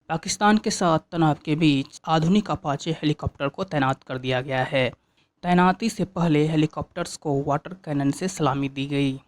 पाकिस्तान के साथ तनाव के बीच आधुनिक अपाचे हेलीकॉप्टर को तैनात कर दिया गया है। तैनाती से पहले हेलीकॉप्टर्स को वाटर कैनन से सलामी दी गई।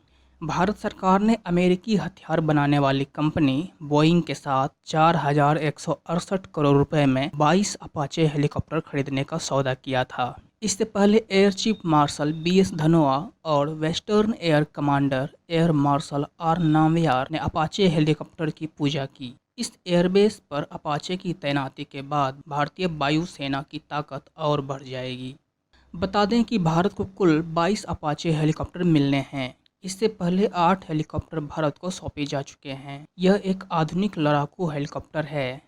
भारत सरकार ने अमेरिकी हथियार बनाने वाली कंपनी बोइंग के साथ 4,168 करोड़ रुपए में 22 अपाचे हेलीकॉप्टर खरीदने का सौदा किया था। इससे पहले air chief marshal BS Dhanoa और western air commander air marshal R Nambiar ने अपाचे हेलीकॉप्टर की पूजा की। इस एयरबेस पर अपाचे की तैनाती के बाद भारतीय वायुसेना की ताकत और बढ़ जाएगी। बता दें कि भारत को कुल 22 अपाचे हेलीकॉप्टर मिलने हैं। इससे पहले 8 हेलीकॉप्टर भारत को सौंपे जा चुके हैं। यह एक आधुनिक लड़ाकू हेलीकॉप्टर है।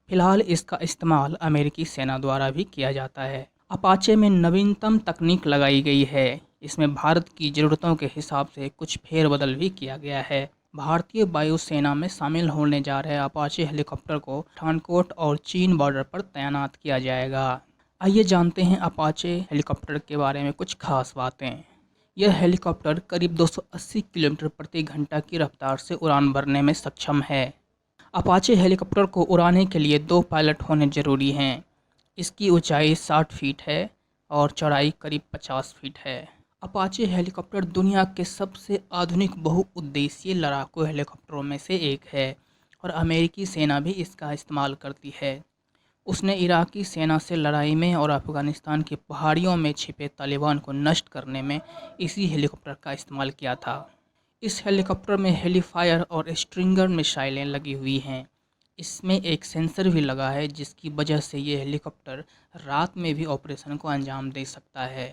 फिलहाल इसका इस्तेमाल अमेरिकी सेना द्वारा भी किया जाता है। अपाचे में नवीनतम तकनीक लगाई गई है। इसमें भारत की ज़रूरतों के हिसाब से कुछ फेरबदल भी किया गया है। भारतीय वायुसेना में शामिल होने जा रहे अपाचे हेलीकॉप्टर को पठानकोट और चीन बॉर्डर पर तैनात किया जाएगा। आइए जानते हैं अपाचे हेलीकॉप्टर के बारे में कुछ खास बातें। यह हेलीकॉप्टर करीब 280 किलोमीटर प्रति घंटा की रफ्तार से उड़ान भरने में सक्षम है। अपाचे हेलीकॉप्टर को उड़ाने के लिए 2 पायलट होने जरूरी हैं। इसकी ऊंचाई 60 फीट है और चौड़ाई करीब 50 फीट है। अपाचे हेलीकॉप्टर दुनिया के सबसे आधुनिक बहुउद्देशीय लड़ाकू हेलीकॉप्टरों में से एक है और अमेरिकी सेना भी इसका इस्तेमाल करती है। उसने इराकी सेना से लड़ाई में और अफगानिस्तान की पहाड़ियों में छिपे तालिबान को नष्ट करने में इसी हेलीकॉप्टर का इस्तेमाल किया था। इस हेलीकॉप्टर में हेलीफायर और स्ट्रिंगर मिसाइलें लगी हुई हैं। इसमें एक सेंसर भी लगा है जिसकी वजह से ये हेलीकॉप्टर रात में भी ऑपरेशन को अंजाम दे सकता है।